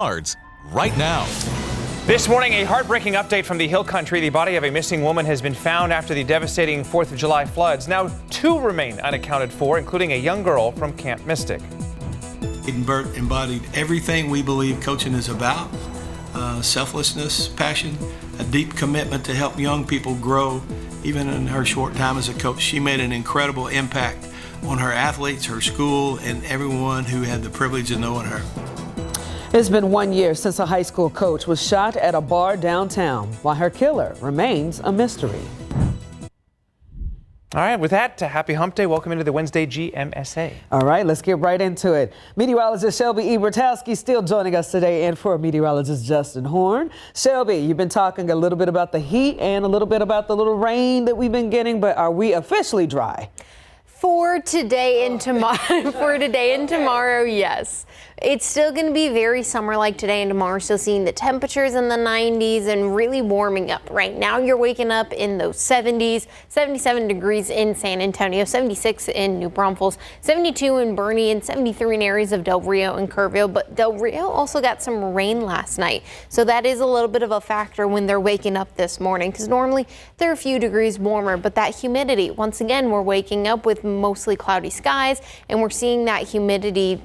cards right now. This morning, a heartbreaking update from the Hill Country. The body of a missing woman has been found after the devastating 4th of July floods. Now, 2 remain unaccounted for, including a young girl from Camp Mystic. It embodied everything we believe coaching is about. Selflessness, passion, a deep commitment to help young people grow. Even in her short time as a coach, she made an incredible impact on her athletes, her school, and everyone who had the privilege of knowing her. It's been 1 year since a high school coach was shot at a bar downtown, while her killer remains a mystery. All right, with that, happy hump day. Welcome into the Wednesday GMSA. All right, let's get right into it. Meteorologist Shelby Ebertowski still joining us today, and for meteorologist Justin Horn. Shelby, you've been talking a little bit about the heat and a little bit about the little rain that we've been getting, but are we officially dry? For today and tomorrow, yes. It's still going to be very summer-like today and tomorrow. Still seeing the temperatures in the 90s and really warming up. Right now, you're waking up in those 70s, 77 degrees in San Antonio, 76 in New Braunfels, 72 in Bernie, and 73 in areas of Del Rio and Kerrville. But Del Rio also got some rain last night, so that is a little bit of a factor when they're waking up this morning, because normally they're a few degrees warmer. But that humidity, once again, we're waking up with mostly cloudy skies, and we're seeing that humidity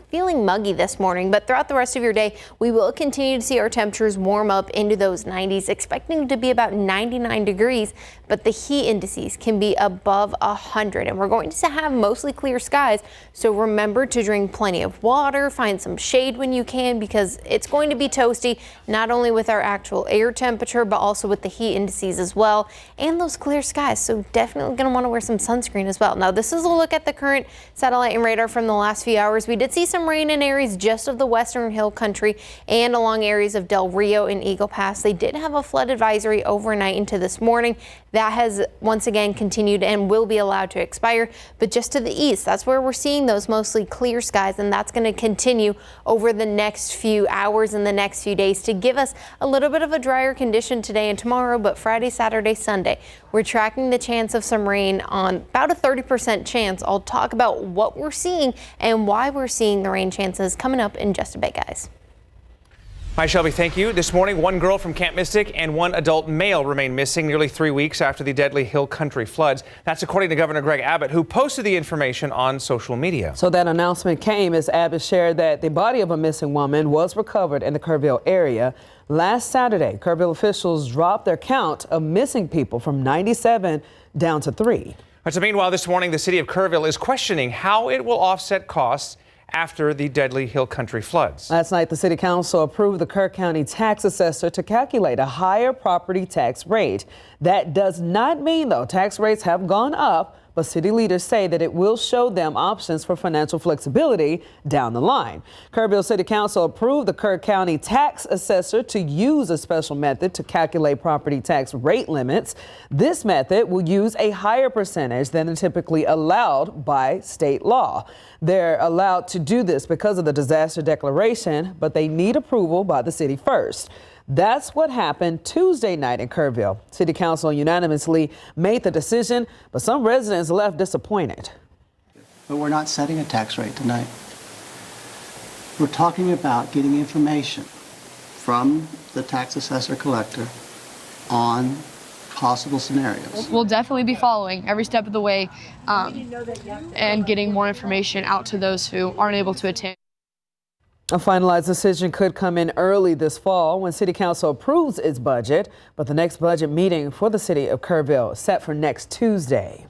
feeling muggy this morning, but throughout the rest of your day, we will continue to see our temperatures warm up into those 90s, expecting to be about 99 degrees, but the heat indices can be above 100, and we're going to have mostly clear skies, so remember to drink plenty of water, find some shade when you can, because it's going to be toasty, not only with our actual air temperature, but also with the heat indices as well, and those clear skies, so definitely going to want to wear some sunscreen as well. Now, this is a look at the current satellite and radar from the last few hours. We did see some rain in areas just of the western hill country and along areas of Del Rio and Eagle Pass. They did have a flood advisory overnight into this morning. That has once again continued and will be allowed to expire. But just to the east, that's where we're seeing those mostly clear skies, and that's going to continue over the next few hours and the next few days to give us a little bit of a drier condition today and tomorrow. But Friday, Saturday, Sunday, we're tracking the chance of some rain on about a 30% chance. I'll talk about what we're seeing and why we're seeing the rain chances coming up in just a bit, guys. Hi, Shelby. Thank you. This morning, 1 girl from Camp Mystic and 1 adult male remain missing nearly 3 weeks after the deadly Hill Country floods. That's according to Governor Greg Abbott, who posted the information on social media. So that announcement came as Abbott shared that the body of a missing woman was recovered in the Kerrville area. Last Saturday, Kerrville officials dropped their count of missing people from 97 down to 3. So meanwhile, this morning, the city of Kerrville is questioning how it will offset costs after the deadly Hill Country floods. Last night, the city council approved the Kerr County tax assessor to calculate a higher property tax rate. That does not mean, though, tax rates have gone up, but city leaders say that it will show them options for financial flexibility down the line. Kerrville City Council approved the Kerr County tax assessor to use a special method to calculate property tax rate limits. This method will use a higher percentage than is typically allowed by state law. They're allowed to do this because of the disaster declaration, but they need approval by the city first. That's what happened Tuesday night in Kerrville. City Council unanimously made the decision, but some residents left disappointed. But we're not setting a tax rate tonight. We're talking about getting information from the tax assessor collector on possible scenarios. We'll definitely be following every step of the way and getting more information out to those who aren't able to attend. A finalized decision could come in early this fall when City Council approves its budget, but the next budget meeting for the city of Kerrville is set for next Tuesday.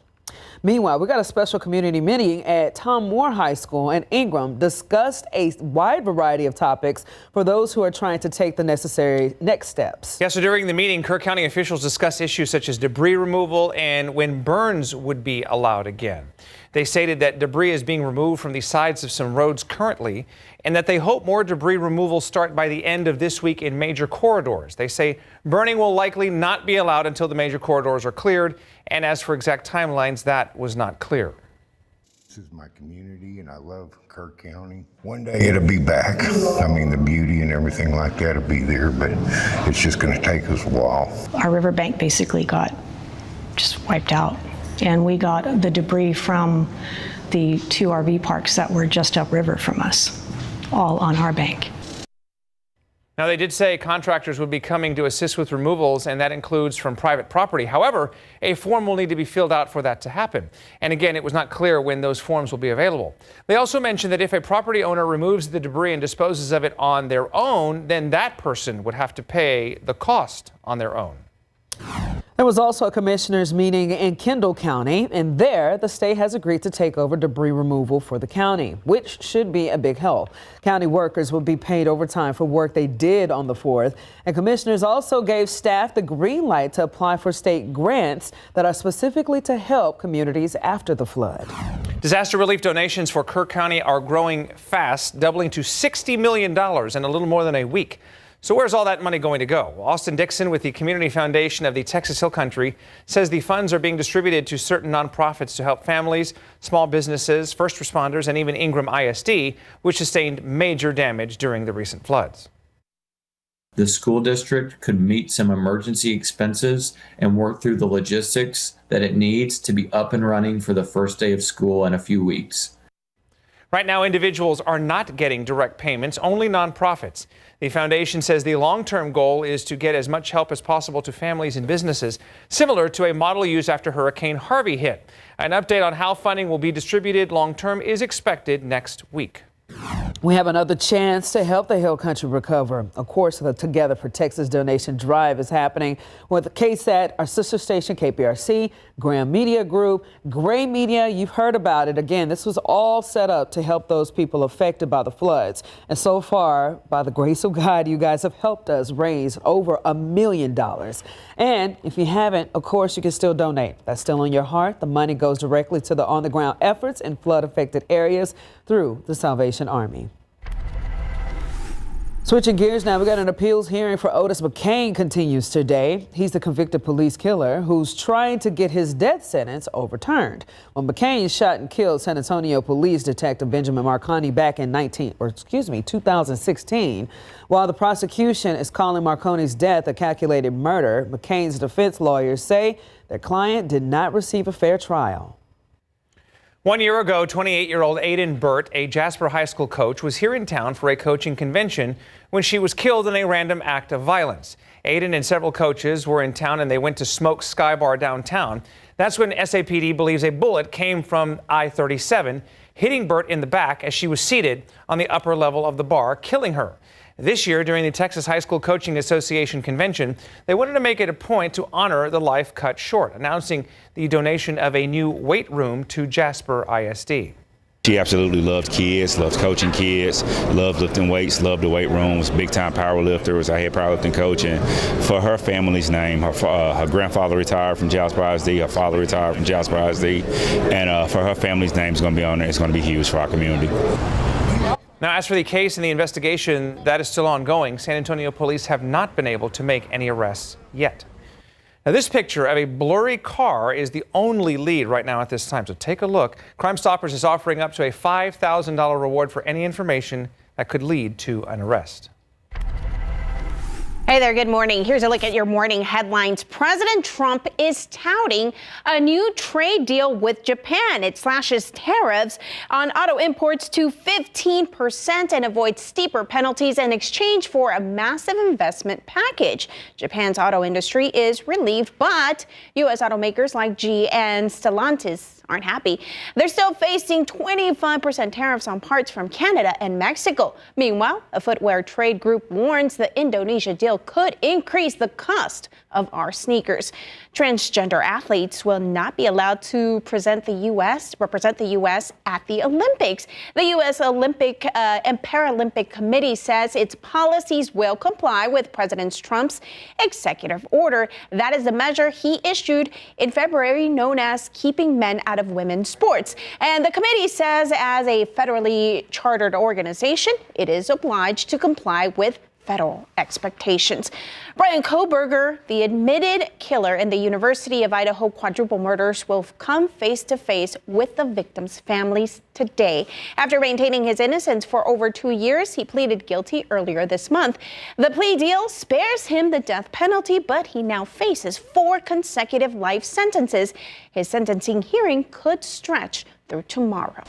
Meanwhile, we got a special community meeting at Tom Moore High School, and Ingram discussed a wide variety of topics for those who are trying to take the necessary next steps. Yeah, so during the meeting, Kerr County officials discussed issues such as debris removal and when burns would be allowed again. They stated that debris is being removed from the sides of some roads currently, and that they hope more debris removal start by the end of this week in major corridors. They say burning will likely not be allowed until the major corridors are cleared, and as for exact timelines, that was not clear. This is my community, and I love Kerr County. One day it'll be back. I mean, the beauty and everything like that will be there, but it's just going to take us a while. Our riverbank basically got just wiped out, and we got the debris from the 2 RV parks that were just upriver from us, all on our bank. Now, they did say contractors would be coming to assist with removals, and that includes from private property. However, a form will need to be filled out for that to happen. And again, it was not clear when those forms will be available. They also mentioned that if a property owner removes the debris and disposes of it on their own, then that person would have to pay the cost on their own. There was also a commissioners meeting in Kendall County, and there the state has agreed to take over debris removal for the county, which should be a big help. County workers will be paid overtime for work they did on the 4th, and commissioners also gave staff the green light to apply for state grants that are specifically to help communities after the flood. Disaster relief donations for Kerr County are growing fast, doubling to $60 million in a little more than a week. So where's all that money going to go? Well, Austin Dixon with the Community Foundation of the Texas Hill Country says the funds are being distributed to certain nonprofits to help families, small businesses, first responders, and even Ingram ISD, which sustained major damage during the recent floods. The school district could meet some emergency expenses and work through the logistics that it needs to be up and running for the first day of school in a few weeks. Right now, individuals are not getting direct payments, only nonprofits. The foundation says the long-term goal is to get as much help as possible to families and businesses, similar to a model used after Hurricane Harvey hit. An update on how funding will be distributed long-term is expected next week. We have another chance to help the Hill Country recover. Of course, the Together for Texas donation drive is happening with KSAT, our sister station KPRC, Graham Media Group, Gray Media. You've heard about it. Again, this was all set up to help those people affected by the floods. And so far, by the grace of God, you guys have helped us raise over $1 million. And if you haven't, of course, you can still donate. That's still on your heart. The money goes directly to the on-the-ground efforts in flood-affected areas through the Salvation Army. Switching gears now, we got an appeals hearing for Otis McCain continues today. He's the convicted police killer who's trying to get his death sentence overturned. Well, McCain shot and killed San Antonio Police Detective Benjamin Marconi back in 2016. While the prosecution is calling Marconi's death a calculated murder, McCain's defense lawyers say their client did not receive a fair trial. 1 year ago, 28-year-old Aiden Burt, a Jasper High School coach, was here in town for a coaching convention when she was killed in a random act of violence. Aiden and several coaches were in town and they went to Smoke Sky Bar downtown. That's when SAPD believes a bullet came from I-37, hitting Burt in the back as she was seated on the upper level of the bar, killing her. This year, during the Texas High School Coaching Association convention, they wanted to make it a point to honor the life cut short, announcing the donation of a new weight room to Jasper ISD. She absolutely loves kids, loves coaching kids, loves lifting weights, loved the weight rooms, big-time power lifter, was a head powerlifting coach. And for her family's name, her grandfather retired from Jasper ISD, her father retired from Jasper ISD, and for her family's name is going to be on there. It's going to be huge for our community. Now, as for the case and the investigation, that is still ongoing. San Antonio police have not been able to make any arrests yet. Now, this picture of a blurry car is the only lead right now at this time. So take a look. Crime Stoppers is offering up to a $5,000 reward for any information that could lead to an arrest. Hey there, good morning. Here's a look at your morning headlines. President Trump is touting a new trade deal with Japan. It slashes tariffs on auto imports to 15% and avoids steeper penalties in exchange for a massive investment package. Japan's auto industry is relieved, but U.S. automakers like GM and Stellantis aren't happy. They're still facing 25% tariffs on parts from Canada and Mexico. Meanwhile, a footwear trade group warns the Indonesia deal could increase the cost of our sneakers. Transgender athletes will not be allowed to represent the U.S. at the Olympics. The U.S. Olympic and Paralympic Committee says its policies will comply with President Trump's executive order. That is the measure he issued in February, known as Keeping Men Out of Women's Sports. And the committee says as a federally chartered organization, it is obliged to comply with federal expectations. Brian Kohberger, the admitted killer in the University of Idaho quadruple murders, will come face to face with the victims' families today. After maintaining his innocence for over 2 years, he pleaded guilty earlier this month. The plea deal spares him the death penalty, but he now faces 4 consecutive life sentences. His sentencing hearing could stretch through tomorrow.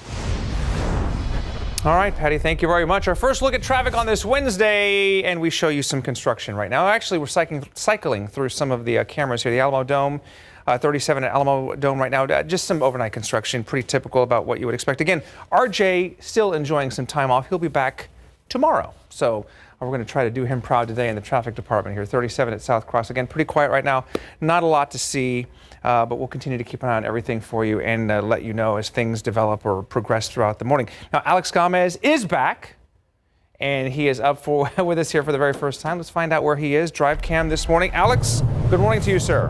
All right, Patty, thank you very much. Our first look at traffic on this Wednesday, and we show you some construction right now. Actually, we're cycling through some of the cameras here. The Alamo Dome, 37 at Alamo Dome right now. Just some overnight construction, pretty typical about what you would expect. Again, RJ still enjoying some time off. He'll be back tomorrow. So we're going to try to do him proud today in the traffic department here. 37 at South Cross. Again, pretty quiet right now. Not a lot to see. But we'll continue to keep an eye on everything for you and let you know as things develop or progress throughout the morning. Now, Alex Gomez is back, and he is up with us here for the very first time. Let's find out where he is. Drive cam this morning. Alex, good morning to you, sir.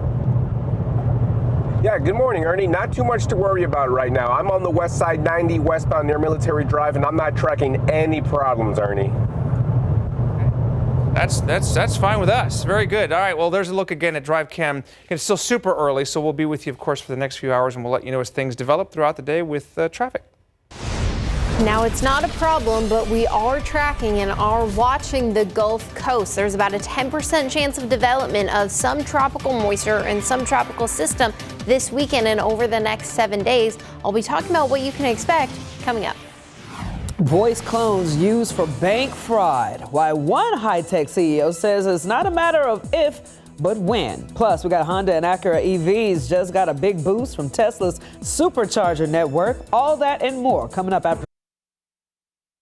Yeah, good morning, Ernie. Not too much to worry about right now. I'm on the West Side 90 westbound near Military Drive, and I'm not tracking any problems, Ernie. That's fine with us. Very good. All right, well, there's a look again at Drive Cam. It's still super early, so we'll be with you, of course, for the next few hours, and we'll let you know as things develop throughout the day with traffic. Now, it's not a problem, but we are tracking and are watching the Gulf Coast. There's about a 10% chance of development of some tropical moisture and some tropical system this weekend and over the next 7 days. I'll be talking about what you can expect coming up. Voice clones used for bank fraud. Why one high-tech CEO says it's not a matter of if, but when. Plus, we got Honda and Acura EVs just got a big boost from Tesla's supercharger network. All that and more coming up after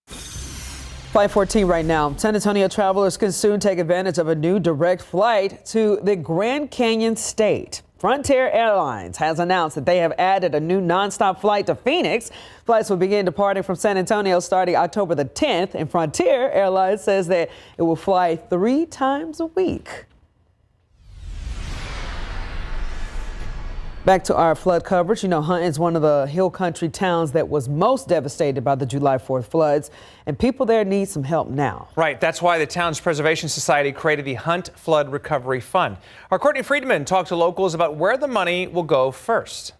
5:14 right now. San Antonio travelers can soon take advantage of a new direct flight to the Grand Canyon State. Frontier Airlines has announced that they have added a new nonstop flight to Phoenix. Flights will begin departing from San Antonio starting October the 10th, and Frontier Airlines says that it will fly 3 times a week. Back to our flood coverage. You know, Hunting's one of the hill country towns that was most devastated by the July 4th floods, and people there need some help now. Right. That's why the town's Preservation Society created the Hunt Flood Recovery Fund. Our Courtney Friedman talked to locals about where the money will go first.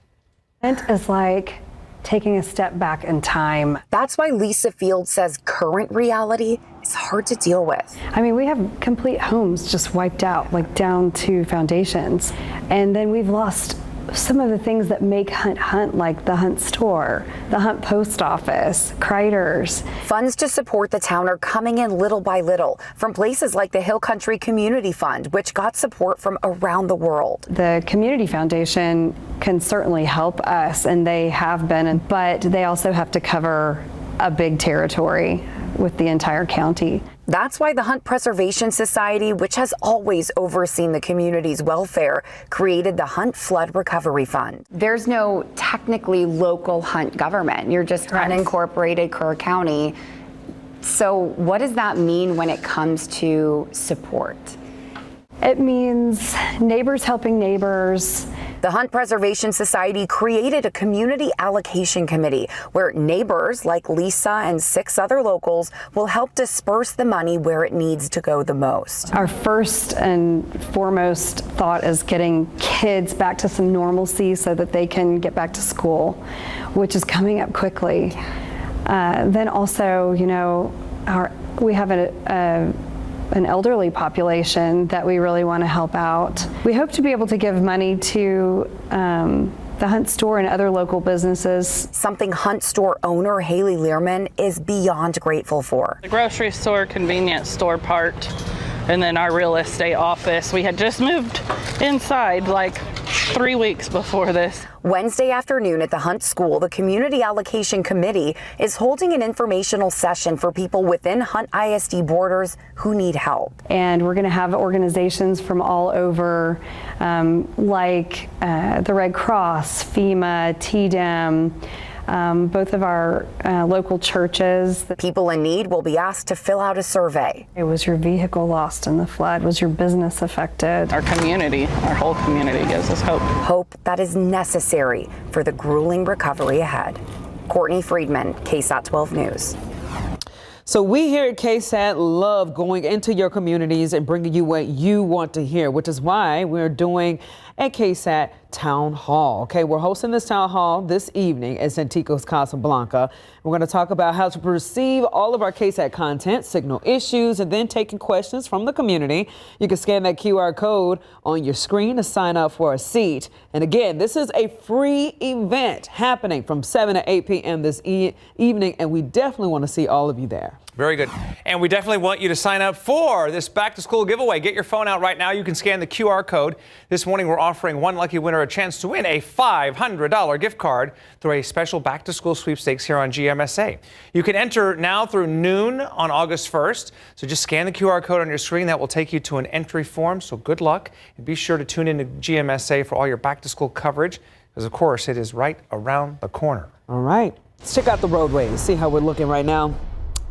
Hunt is like taking a step back in time. That's why Lisa Field says current reality is hard to deal with. I mean, we have complete homes just wiped out, like down to foundations. And then we've lost some of the things that make Hunt, like the Hunt store, the Hunt post office, Kreiders. Funds to support the town are coming in little by little from places like the Hill Country Community Fund, which got support from around the world. The Community Foundation can certainly help us, and they have been, but they also have to cover a big territory with the entire county. That's why the Hunt Preservation Society, which has always overseen the community's welfare, created the Hunt Flood Recovery Fund. There's no technically local Hunt government. You're just unincorporated Kerr County. So what does that mean when it comes to support? It means neighbors helping neighbors. The Hunt Preservation Society created a community allocation committee where neighbors like Lisa and 6 other locals will help disperse the money where it needs to go the most. Our first and foremost thought is getting kids back to some normalcy so that they can get back to school, which is coming up quickly. Then also, you know, we have an elderly population that we really want to help out. We hope to be able to give money to the Hunt store and other local businesses. Something Hunt store owner Haley Learman is beyond grateful for. The grocery store, convenience store part, and then our real estate office. We had just moved inside like 3 weeks before this. Wednesday afternoon at the Hunt School, the Community Allocation Committee is holding an informational session for people within Hunt ISD borders who need help. And we're going to have organizations from all over, like the Red Cross, FEMA, TDEM, both of our local churches. People in need will be asked to fill out a survey. Was your vehicle lost in the flood? Was your business affected? Our community, our whole community gives us hope. Hope that is necessary for the grueling recovery ahead. Courtney Friedman, KSAT 12 News. So we here at KSAT love going into your communities and bringing you what you want to hear, which is why we're doing at KSAT Town Hall. Okay, we're hosting this town hall this evening at Santikos Casablanca. We're going to talk about how to perceive all of our KSAT content, signal issues, and then taking questions from the community. You can scan that QR code on your screen to sign up for a seat. And again, this is a free event happening from 7 to 8 p.m. this evening, and we definitely want to see all of you there. Very good. And we definitely want you to sign up for this back to school giveaway. Get your phone out right now. You can scan the QR code. This morning, we're offering one lucky winner a chance to win a $500 gift card through a special back to school sweepstakes here on GMSA. You can enter now through noon on August 1st. So just scan the QR code on your screen. That will take you to an entry form. So good luck. And be sure to tune in to GMSA for all your back to school coverage, because of course it is right around the corner. All right. Let's check out the roadways, see how we're looking right now.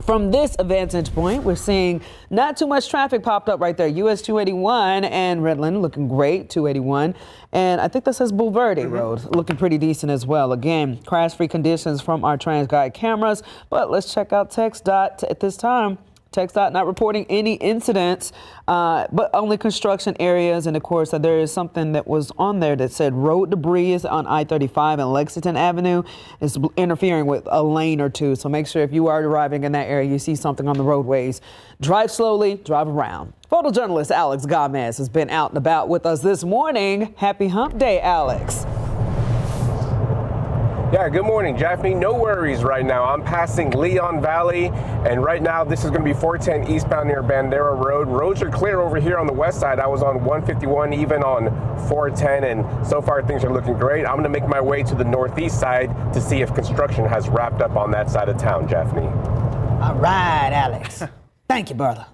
From this vantage point, we're seeing not too much traffic popped up right there. US 281 and Redland looking great, 281. And I think that says Boulevardy Road looking pretty decent as well. Again, crash-free conditions from our TransGuide cameras. But let's check out TxDOT at this time. TxDOT not reporting any incidents, but only construction areas. And of course, there is something that was on there that said road debris is on I-35 and Lexington Avenue is interfering with a lane or two. So make sure if you are arriving in that area, you see something on the roadways, drive slowly, drive around. Photojournalist Alex Gomez has been out and about with us this morning. Happy Hump Day, Alex. Yeah, good morning, Jeffy. No worries right now. I'm passing Leon Valley, and right now this is going to be 410 eastbound near Bandera Road. Roads are clear over here on the west side. I was on 151, even on 410, and so far things are looking great. I'm going to make my way to the northeast side to see if construction has wrapped up on that side of town, Jeffy. All right, Alex. Thank you, brother.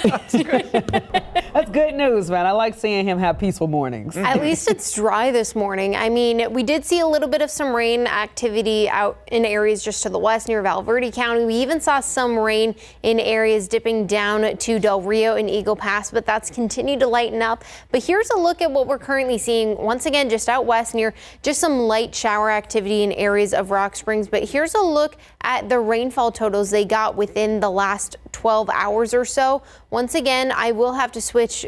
That's good news, man. I like seeing him have peaceful mornings. At least it's dry this morning. I mean, we did see a little bit of some rain activity out in areas just to the west near Valverde County. We even saw some rain in areas dipping down to Del Rio and Eagle Pass, but that's continued to lighten up. But here's a look at what we're currently seeing once again just out west near just some light shower activity in areas of Rock Springs. But here's a look at the rainfall totals they got within the last 12 hours or so. Once again, I will have to switch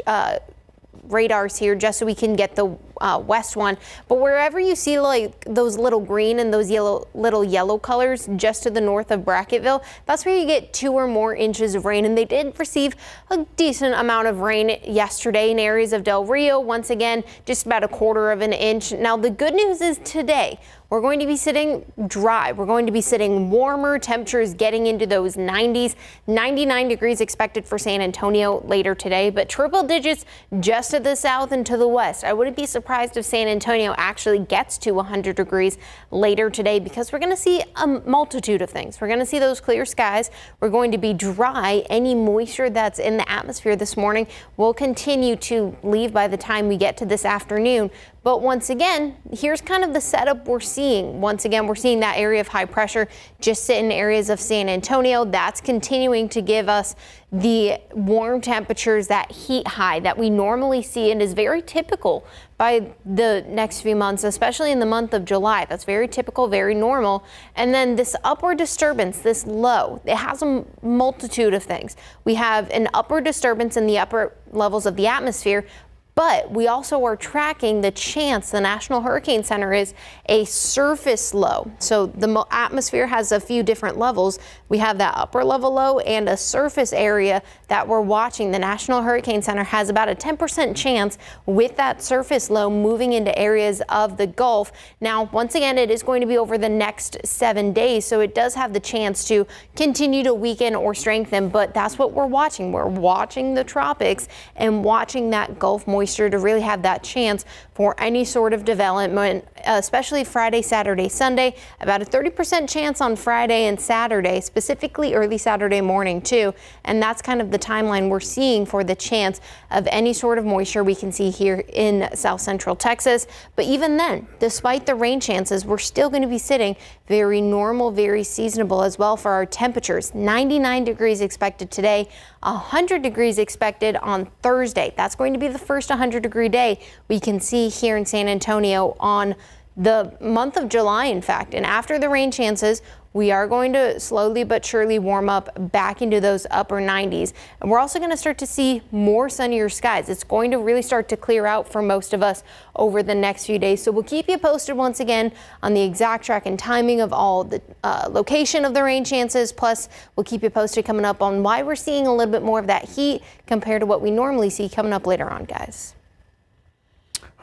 radars here just so we can get the west one. But wherever you see like those little green and those little yellow colors just to the north of Brackettville, that's where you get 2 or more inches of rain. And they did receive a decent amount of rain yesterday in areas of Del Rio. Once again, just about 1/4 of an inch. Now, the good news is today, we're going to be sitting dry. We're going to be sitting warmer, temperatures getting into those 90s. 99 degrees expected for San Antonio later today, but triple digits just to the south and to the west. I wouldn't be surprised if San Antonio actually gets to 100 degrees later today, because we're going to see a multitude of things. We're going to see those clear skies. We're going to be dry. Any moisture that's in the atmosphere this morning will continue to leave by the time we get to this afternoon. But once again, here's kind of the setup we're seeing. Once again, we're seeing that area of high pressure just sit in areas of San Antonio. That's continuing to give us the warm temperatures, that heat high that we normally see and is very typical by the next few months, especially in the month of July. That's very typical, very normal. And then this upward disturbance, this low, it has a multitude of things. We have an upward disturbance in the upper levels of the atmosphere, but we also are tracking the chance. The National Hurricane Center is a surface low. So the atmosphere has a few different levels. We have that upper level low and a surface area that we're watching. The National Hurricane Center has about a 10% chance with that surface low moving into areas of the Gulf. Now, once again, it is going to be over the next 7 days, so it does have the chance to continue to weaken or strengthen, but that's what we're watching. We're watching the tropics and watching that Gulf moisture to really have that chance for any sort of development, especially Friday, Saturday, Sunday. About a 30% chance on Friday and Saturday, specifically early Saturday morning too. And that's kind of the timeline we're seeing for the chance of any sort of moisture we can see here in South Central Texas. But even then, despite the rain chances, we're still going to be sitting very normal, very seasonable as well for our temperatures. 99 degrees expected today, 100 degrees expected on Thursday. That's going to be the first 100-degree day we can see here in San Antonio on the month of July, in fact. And after the rain chances, we are going to slowly but surely warm up back into those upper 90s. And we're also going to start to see more sunnier skies. It's going to really start to clear out for most of us over the next few days. So we'll keep you posted once again on the exact track and timing of all the location of the rain chances. Plus, we'll keep you posted coming up on why we're seeing a little bit more of that heat compared to what we normally see coming up later on, guys.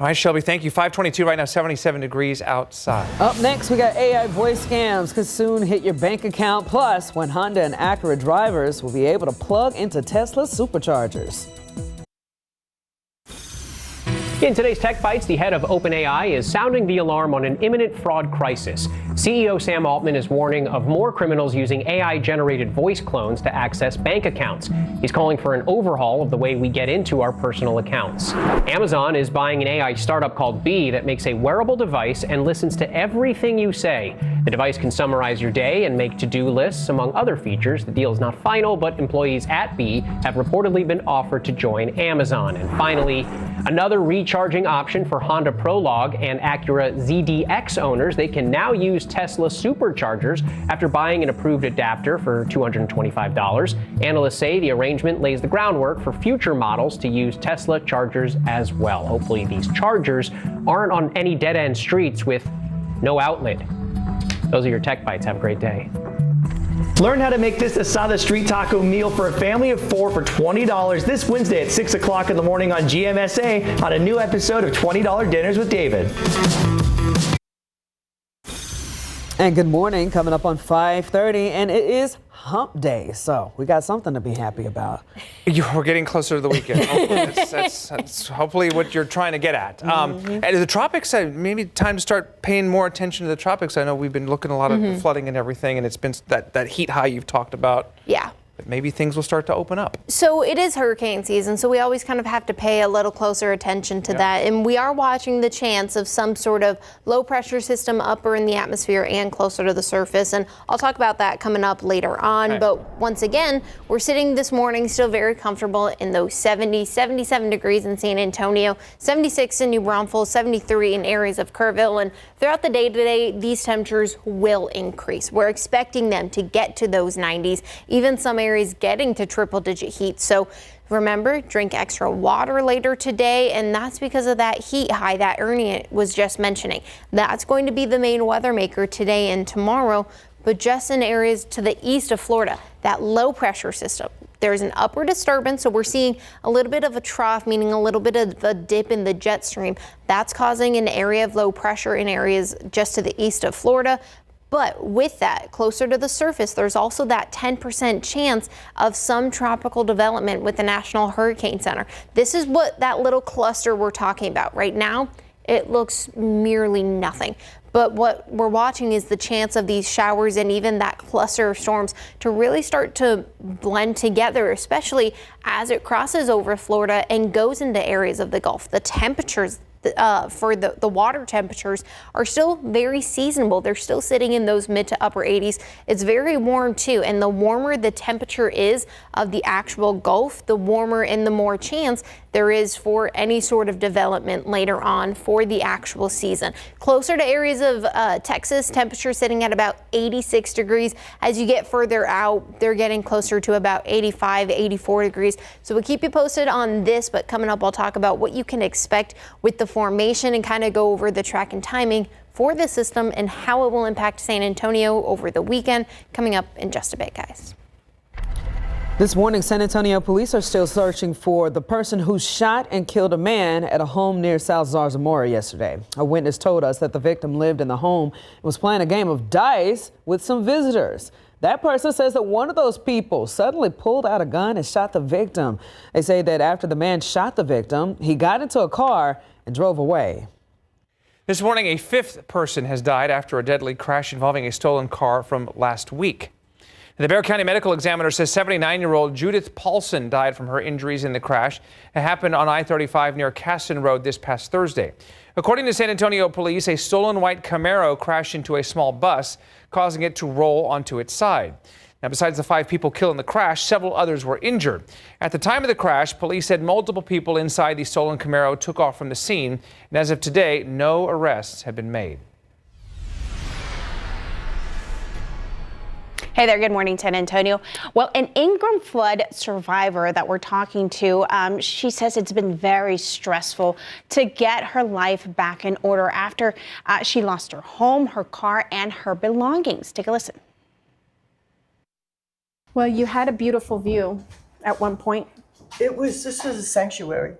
All right, Shelby, thank you. 522 right now, 77 degrees outside. Up next, we got AI voice scams could soon hit your bank account. Plus, when Honda and Acura drivers will be able to plug into Tesla superchargers. In today's Tech Bites, the head of OpenAI is sounding the alarm on an imminent fraud crisis. CEO Sam Altman is warning of more criminals using AI-generated voice clones to access bank accounts. He's calling for an overhaul of the way we get into our personal accounts. Amazon is buying an AI startup called Bee that makes a wearable device and listens to everything you say. The device can summarize your day and make to-do lists, among other features. The deal is not final, but employees at Bee have reportedly been offered to join Amazon. And finally, another recharging option for Honda Prologue and Acura ZDX owners. They can now use Tesla superchargers after buying an approved adapter for $225. Analysts say the arrangement lays the groundwork for future models to use Tesla chargers as well. Hopefully these chargers aren't on any dead-end streets with no outlet. Those are your Tech Bites. Have a great day. Learn how to make this asada street taco meal for a family of 4 for $20 this Wednesday at 6 o'clock in the morning on GMSA on a new episode of $20 Dinners with David. And good morning, coming up on 5:30, and it is hump day, so we got something to be happy about. We're getting closer to the weekend. That's hopefully what you're trying to get at. And the tropics, maybe time to start paying more attention to the tropics. I know we've been looking at a lot of flooding and everything, and it's been that heat high you've talked about. Yeah. But maybe things will start to open up. So it is hurricane season, so we always kind of have to pay a little closer attention to that. And we are watching the chance of some sort of low pressure system upper in the atmosphere and closer to the surface. And I'll talk about that coming up later on. Okay. But once again, we're sitting this morning still very comfortable in those 77 degrees in San Antonio, 76 in New Braunfels, 73 in areas of Kerrville. And throughout the day today, these temperatures will increase. We're expecting them to get to those 90s, even some areas getting to triple-digit heat. So remember, drink extra water later today, and that's because of that heat high that Ernie was just mentioning. That's going to be the main weather maker today and tomorrow, but just in areas to the east of Florida, that low pressure system. There's an upward disturbance, so we're seeing a little bit of a trough, meaning a little bit of a dip in the jet stream. That's causing an area of low pressure in areas just to the east of Florida. But with that, closer to the surface, there's also that 10% chance of some tropical development with the National Hurricane Center. This is what that little cluster we're talking about. Right now, it looks merely nothing. But what we're watching is the chance of these showers and even that cluster of storms to really start to blend together, especially as it crosses over Florida and goes into areas of the Gulf. The temperatures for the water temperatures are still very seasonable. They're still sitting in those mid to upper 80s. It's very warm too, and the warmer the temperature is of the actual Gulf, the warmer and the more chance there is for any sort of development later on for the actual season. Closer to areas of Texas, temperature sitting at about 86 degrees. As you get further out, they're getting closer to about 85, 84 degrees. So we'll keep you posted on this, but coming up, I'll talk about what you can expect with the formation and kind of go over the track and timing for the system and how it will impact San Antonio over the weekend. Coming up in just a bit, guys. This morning, San Antonio police are still searching for the person who shot and killed a man at a home near South Zarzamora yesterday. A witness told us that the victim lived in the home and was playing a game of dice with some visitors. That person says that one of those people suddenly pulled out a gun and shot the victim. They say that after the man shot the victim, he got into a car and drove away. This morning, a fifth person has died after a deadly crash involving a stolen car from last week. The Bexar County Medical Examiner says 79-year-old Judith Paulson died from her injuries in the crash. It happened on I-35 near Caston Road this past Thursday. According to San Antonio police, a stolen white Camaro crashed into a small bus, causing it to roll onto its side. Now, besides the 5 people killed in the crash, several others were injured. At the time of the crash, police said multiple people inside the stolen Camaro took off from the scene, and as of today, no arrests have been made. Hey there, good morning, San Antonio. Well, an Ingram flood survivor that we're talking to, she says it's been very stressful to get her life back in order after she lost her home, her car, and her belongings. Take a listen. Well, you had a beautiful view at one point. This was a sanctuary.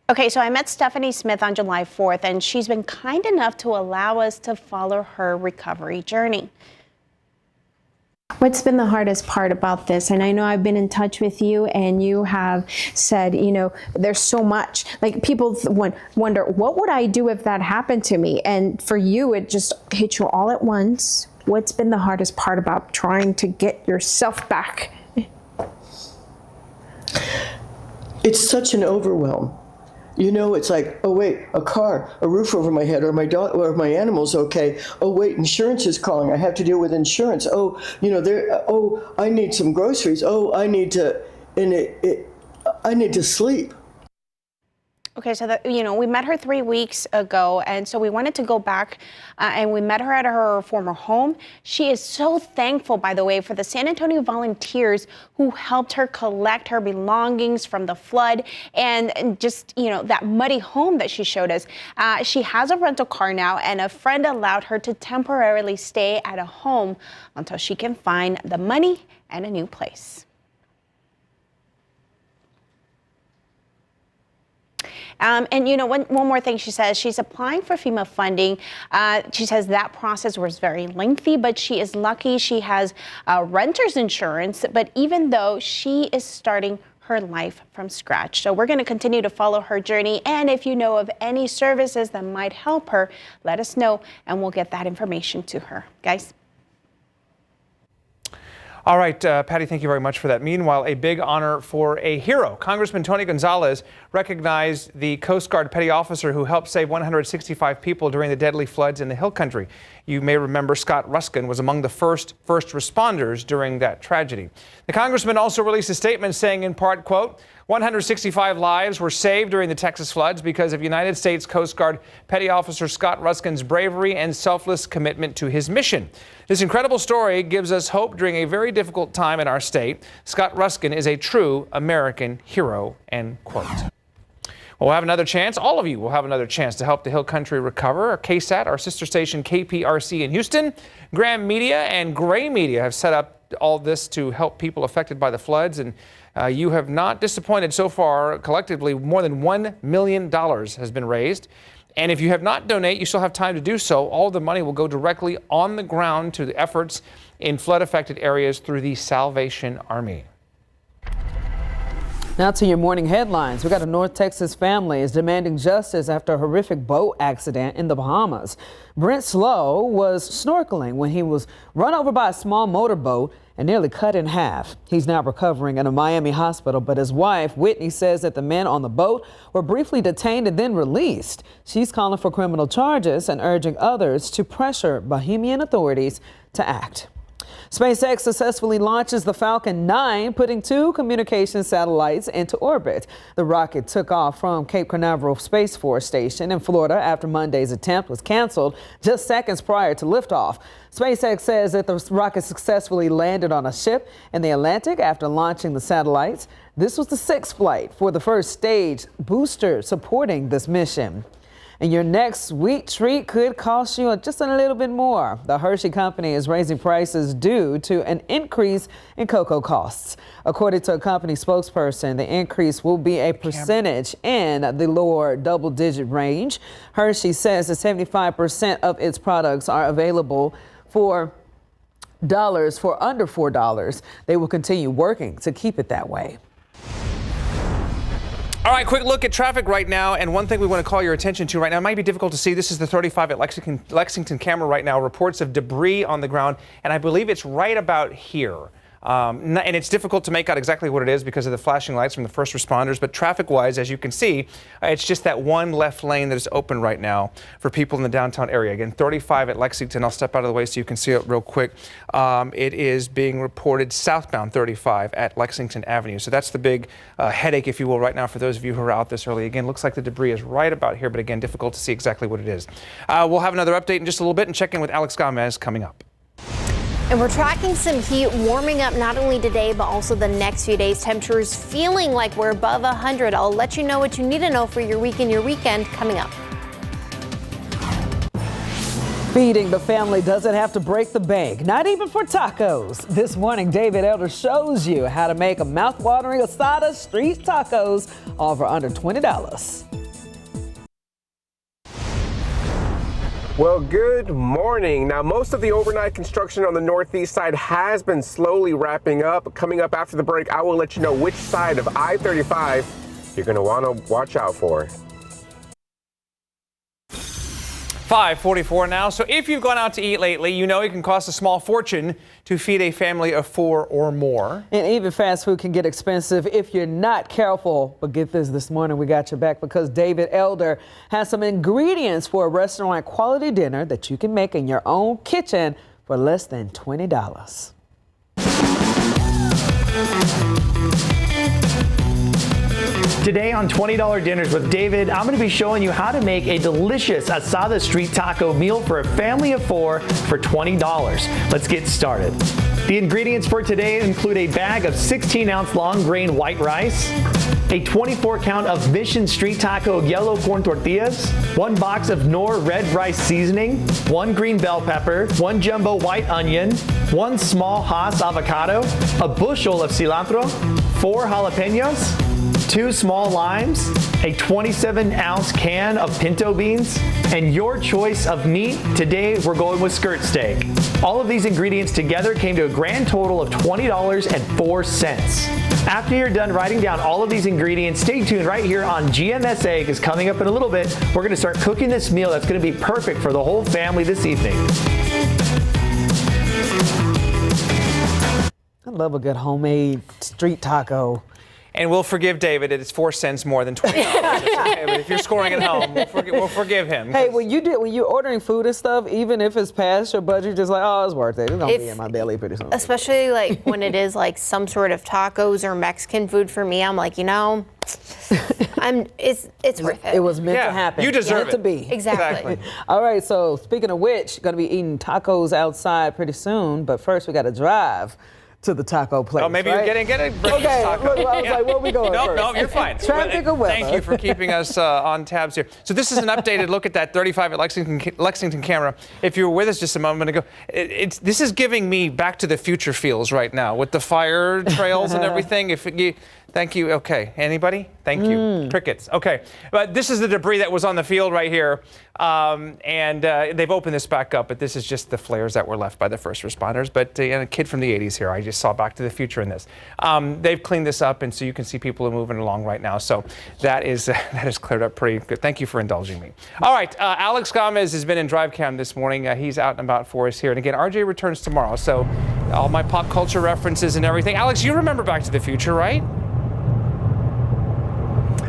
Okay, so I met Stephanie Smith on July 4th, and she's been kind enough to allow us to follow her recovery journey. What's been the hardest part about this? And I know I've been in touch with you, and you have said, you know, there's so much. Like, people wonder, what would I do if that happened to me? And for you, it just hit you all at once. What's been the hardest part about trying to get yourself back? It's such an overwhelm. You know, it's like, oh wait, a car, a roof over my head, or my dog, or my animal's okay. Oh wait, insurance is calling. I have to deal with insurance. Oh, you know, oh, I need some groceries. Oh, I need to, I need to sleep. Okay, so we met her 3 weeks ago, and so we wanted to go back, and we met her at her former home. She is so thankful, by the way, for the San Antonio volunteers who helped her collect her belongings from the flood and just, that muddy home that she showed us. She has a rental car now, and a friend allowed her to temporarily stay at a home until she can find the money and a new place. And one more thing she says, she's applying for FEMA funding. She says that process was very lengthy, but she is lucky she has renter's insurance. But even though she is starting her life from scratch. So we're going to continue to follow her journey. And if you know of any services that might help her, let us know and we'll get that information to her. Guys. All right, Patty, thank you very much for that. Meanwhile, a big honor for a hero. Congressman Tony Gonzalez recognized the Coast Guard petty officer who helped save 165 people during the deadly floods in the Hill Country. You may remember Scott Ruskin was among the first responders during that tragedy. The congressman also released a statement saying, in part, quote, 165 lives were saved during the Texas floods because of United States Coast Guard Petty Officer Scott Ruskin's bravery and selfless commitment to his mission. This incredible story gives us hope during a very difficult time in our state. Scott Ruskin is a true American hero, end quote. We'll have another chance. All of you will have another chance to help the Hill Country recover. Our KSAT, our sister station KPRC in Houston, Graham Media, and Gray Media have set up all this to help people affected by the floods. And you have not disappointed so far. Collectively, more than $1 million has been raised. And if you have not donated, you still have time to do so. All of the money will go directly on the ground to the efforts in flood-affected areas through the Salvation Army. Now to your morning headlines. We got a North Texas family is demanding justice after a horrific boat accident in the Bahamas. Brent Slow was snorkeling when he was run over by a small motorboat and nearly cut in half. He's now recovering in a Miami hospital, but his wife, Whitney, says that the men on the boat were briefly detained and then released. She's calling for criminal charges and urging others to pressure Bahamian authorities to act. SpaceX successfully launches the Falcon 9, putting 2 communication satellites into orbit. The rocket took off from Cape Canaveral Space Force Station in Florida after Monday's attempt was canceled just seconds prior to liftoff. SpaceX says that the rocket successfully landed on a ship in the Atlantic after launching the satellites. This was the 6th flight for the first stage booster supporting this mission. And your next sweet treat could cost you just a little bit more. The Hershey Company is raising prices due to an increase in cocoa costs. According to a company spokesperson, the increase will be a percentage in the lower double-digit range. Hershey says that 75% of its products are available for under $4. They will continue working to keep it that way. All right, quick look at traffic right now, and one thing we want to call your attention to right now, it might be difficult to see. This is the 35 at Lexington camera right now, reports of debris on the ground, and I believe it's right about here. And it's difficult to make out exactly what it is because of the flashing lights from the first responders, but traffic-wise, as you can see, it's just that one left lane that is open right now for people in the downtown area. Again, 35 at Lexington. I'll step out of the way so you can see it real quick. It is being reported southbound 35 at Lexington Avenue. So that's the big headache, if you will, right now for those of you who are out this early. Again, looks like the debris is right about here, but again, difficult to see exactly what it is. We'll have another update in just a little bit and check in with Alex Gomez coming up. And we're tracking some heat warming up not only today, but also the next few days. Temperatures feeling like we're above 100. I'll let you know what you need to know for your week and your weekend coming up. Feeding the family doesn't have to break the bank, not even for tacos. This morning, David Elder shows you how to make a mouth-watering asada street tacos, all for under $20. Well, good morning. Now, most of the overnight construction on the northeast side has been slowly wrapping up. Coming up after the break, I will let you know which side of I-35 you're going to want to watch out for. 5:44 now. So if you've gone out to eat lately, you know it can cost a small fortune to feed a family of 4 or more. And even fast food can get expensive if you're not careful. But get this morning we got your back because David Elder has some ingredients for a restaurant quality dinner that you can make in your own kitchen for less than $20. Today on $20 Dinners with David, I'm going to be showing you how to make a delicious asada street taco meal for a family of 4 for $20. Let's get started. The ingredients for today include a bag of 16-ounce long grain white rice, a 24-count of Mission Street Taco yellow corn tortillas, 1 box of Knorr red rice seasoning, 1 green bell pepper, 1 jumbo white onion, 1 small Hass avocado, a bushel of cilantro, 4 jalapenos, 2 small limes, a 27-ounce can of pinto beans, and your choice of meat. Today, we're going with skirt steak. All of these ingredients together came to a grand total of $20.04. After you're done writing down all of these ingredients, stay tuned right here on GMSA because coming up in a little bit, we're going to start cooking this meal that's going to be perfect for the whole family this evening. I love a good homemade street taco. And we'll forgive David. It's 4 cents more than $20. Okay, but if you're scoring at home, we'll forgive him. Hey, when you're ordering food and stuff, even if it's past your budget, you're just like, oh, it's worth it. It's gonna be in my belly pretty soon. Especially like when it is like some sort of tacos or Mexican food for me, I'm like, it's worth it. It was meant to happen. You deserve it. To be. Exactly. All right, so speaking of which, gonna be eating tacos outside pretty soon, but first we gotta drive to the taco place. Oh, maybe right? you're getting okay, taco. Look, I was like, where are we going first? No, you're fine. Traffic or weather? Thank you for keeping us on tabs here. So this is an updated look at that 35 at Lexington camera. If you were with us just a moment ago, this is giving me Back to the Future feels right now with the fire trails and everything. Thank you. Okay. Anybody? Thank you. Crickets. Okay. But this is the debris that was on the field right here. And they've opened this back up, but this is just the flares that were left by the first responders. But a kid from the 80s here, I just saw Back to the Future in this. They've cleaned this up, and so you can see people are moving along right now. So that is cleared up pretty good. Thank you for indulging me. All right. Alex Gomez has been in Drive Cam this morning. He's out and about for us here. And again, RJ returns tomorrow. So all my pop culture references and everything. Alex, you remember Back to the Future, right?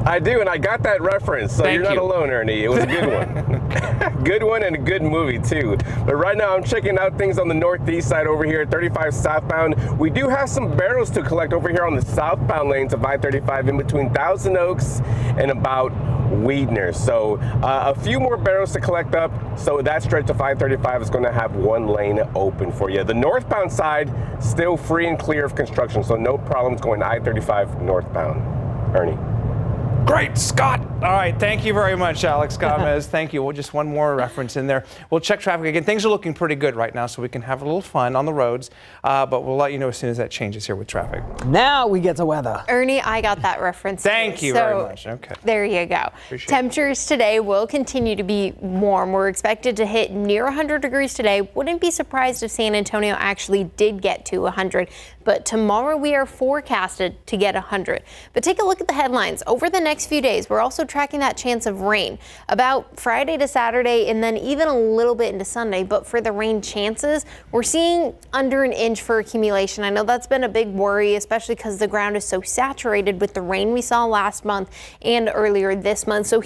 I do, and I got that reference, so you're not alone, Ernie. It was a good one. Good one and a good movie, too. But right now, I'm checking out things on the northeast side over here at 35 southbound. We do have some barrels to collect over here on the southbound lanes of I-35 in between Thousand Oaks and about Weedner. So a few more barrels to collect up. So that stretch of I-35 is going to have 1 lane open for you. The northbound side, still free and clear of construction, so no problems going I-35 northbound. Ernie. Great Scott! All right, thank you very much, Alex Gomez. Thank you. Well, just one more reference in there. We'll check traffic again. Things are looking pretty good right now, so we can have a little fun on the roads. But we'll let you know as soon as that changes here with traffic. Now we get to weather. Ernie, I got that reference. Thank you very much. Okay. There you go. Appreciate Temperatures today will continue to be warm. We're expected to hit near 100 degrees today. Wouldn't be surprised if San Antonio actually did get to 100. But tomorrow we are forecasted to get 100. But take a look at the headlines. Over the next few days, we're also tracking that chance of rain about Friday to Saturday and then even a little bit into Sunday. But for the rain chances, we're seeing under an inch for accumulation. I know that's been a big worry, especially because the ground is so saturated with the rain we saw last month and earlier this month. So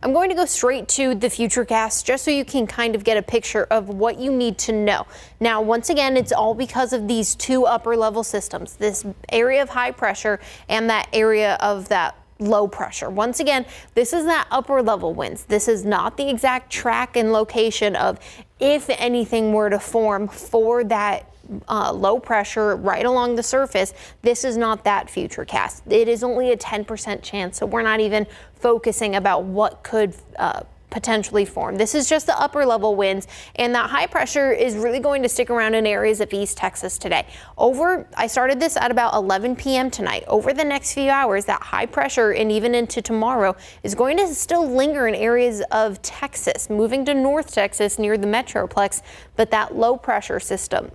I'm going to go straight to the Futurecast just so you can kind of get a picture of what you need to know. Now, once again, it's all because of these 2 upper level systems, this area of high pressure and that area of that low pressure. Once again, this is that upper level winds. This is not the exact track and location of if anything were to form for that low pressure right along the surface. This is not that future cast. It is only a 10% chance, so we're not even focusing about what could potentially form. This is just the upper level winds, and that high pressure is really going to stick around in areas of East Texas today. I started this at about 11 p.m. tonight. Over the next few hours, that high pressure and even into tomorrow is going to still linger in areas of Texas, moving to North Texas near the Metroplex, but that low pressure system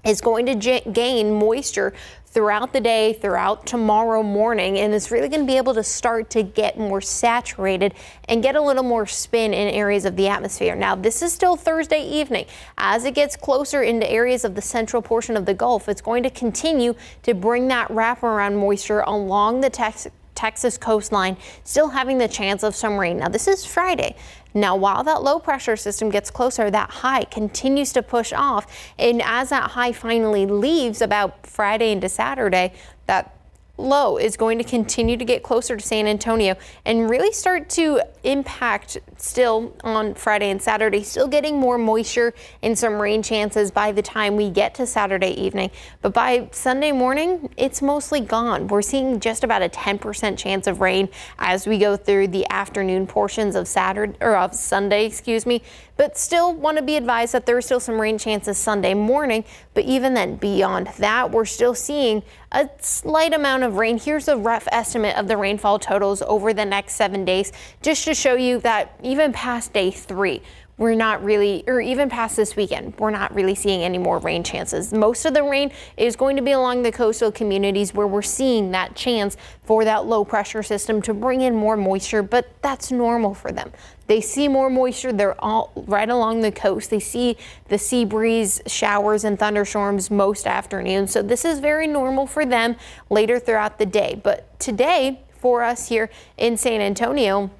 is going to gain moisture throughout the day, throughout tomorrow morning, and it's really going to be able to start to get more saturated and get a little more spin in areas of the atmosphere. Now, this is still Thursday evening. As it gets closer into areas of the central portion of the Gulf, it's going to continue to bring that wraparound moisture along the Texas coastline, still having the chance of some rain. Now, this is Friday. Now, while that low pressure system gets closer, that high continues to push off. And as that high finally leaves about Friday into Saturday, that low is going to continue to get closer to San Antonio and really start to impact still on Friday and Saturday, still getting more moisture and some rain chances by the time we get to Saturday evening. But by Sunday morning, it's mostly gone. We're seeing just about a 10% chance of rain as we go through the afternoon portions of Sunday, but still want to be advised that there are still some rain chances Sunday morning. But even then, beyond that, we're still seeing a slight amount of rain. Here's a rough estimate of the rainfall totals over the next 7 days, just to show you that even past day 3, we're not really, or even past this weekend, we're not really seeing any more rain chances. Most of the rain is going to be along the coastal communities where we're seeing that chance for that low pressure system to bring in more moisture, but that's normal for them. They see more moisture. They're all right along the coast. They see the sea breeze, showers and thunderstorms most afternoons. So this is very normal for them later throughout the day. But today for us here in San Antonio,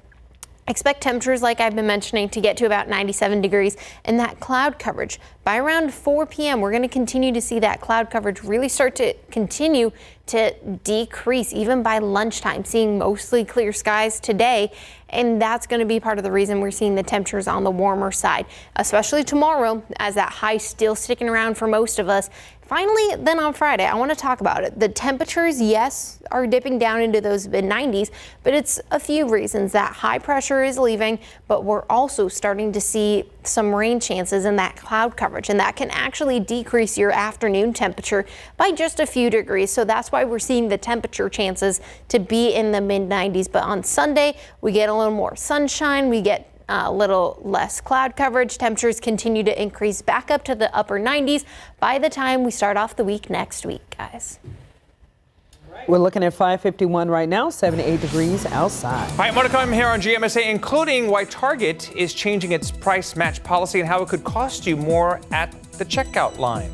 expect temperatures, like I've been mentioning, to get to about 97 degrees, and that cloud coverage. By around 4 p.m., we're going to continue to see that cloud coverage really start to continue to decrease, even by lunchtime, seeing mostly clear skies today. And that's going to be part of the reason we're seeing the temperatures on the warmer side, especially tomorrow, as that high still sticking around for most of us. Finally, then on Friday, I want to talk about it. The temperatures, yes, are dipping down into those mid-90s, but it's a few reasons. That high pressure is leaving, but we're also starting to see some rain chances in that cloud coverage, and that can actually decrease your afternoon temperature by just a few degrees. So that's why we're seeing the temperature chances to be in the mid-90s. But on Sunday, we get a little more sunshine, we get a little less cloud coverage. Temperatures continue to increase back up to the upper 90s by the time we start off the week next week, guys. We're looking at 551 right now, 78 degrees outside. All right, more to come here on GMSA, including why Target is changing its price match policy and how it could cost you more at the checkout line.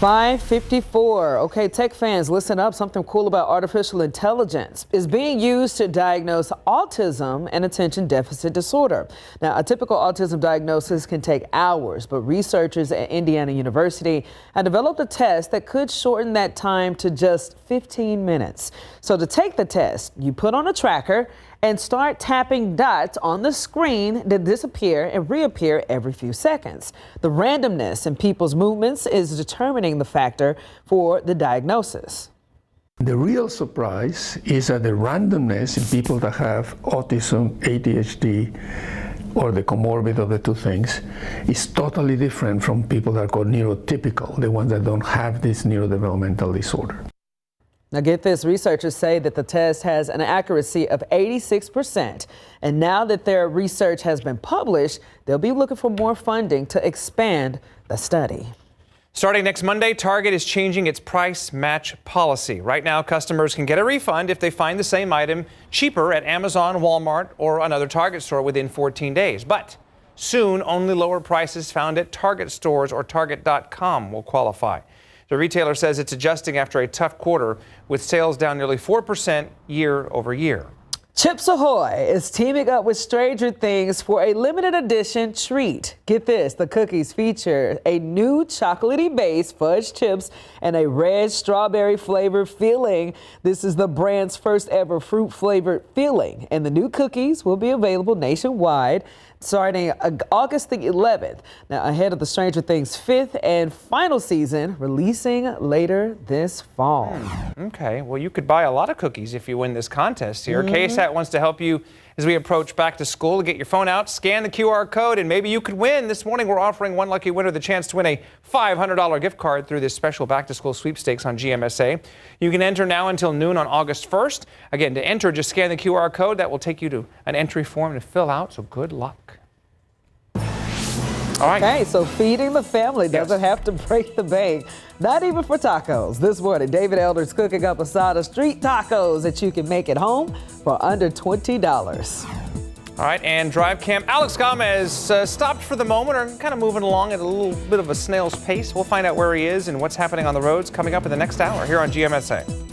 554. Okay, tech fans, listen up. Something cool about artificial intelligence is being used to diagnose autism and attention deficit disorder. Now, a typical autism diagnosis can take hours, but researchers at Indiana University have developed a test that could shorten that time to just 15 minutes. So to take the test, you put on a tracker and start tapping dots on the screen that disappear and reappear every few seconds. The randomness in people's movements is determining the factor for the diagnosis. The real surprise is that the randomness in people that have autism, ADHD, or the comorbid of the two things, is totally different from people that are called neurotypical, the ones that don't have this neurodevelopmental disorder. Now get this, researchers say that the test has an accuracy of 86%. And now that their research has been published, they'll be looking for more funding to expand the study. Starting next Monday, Target is changing its price match policy. Right now, customers can get a refund if they find the same item cheaper at Amazon, Walmart, or another Target store within 14 days. But soon, only lower prices found at Target stores or Target.com will qualify. The retailer says it's adjusting after a tough quarter with sales down nearly 4% year over year. Chips Ahoy is teaming up with Stranger Things for a limited edition treat. Get this, the cookies feature a new chocolatey base, fudge chips, and a red strawberry flavored filling. This is the brand's first ever fruit flavored filling, and the new cookies will be available nationwide starting August the 11th. Now, ahead of the Stranger Things 5th and final season, releasing later this fall. Okay, well, you could buy a lot of cookies if you win this contest here. KSAT wants to help you as we approach back to school. Get your phone out, scan the QR code, and maybe you could win. This morning, we're offering one lucky winner the chance to win a $500 gift card through this special back to school sweepstakes on GMSA. You can enter now until noon on August 1st. Again, to enter, just scan the QR code. That will take you to an entry form to fill out, so good luck. All right. Okay, so feeding the family doesn't have to break the bank, not even for tacos. This morning, David Elder's cooking up a side of street tacos that you can make at home for under $20. All right, and drive cam Alex Gomez stopped for the moment, or kind of moving along at a little bit of a snail's pace. We'll find out where he is and what's happening on the roads coming up in the next hour here on GMSA.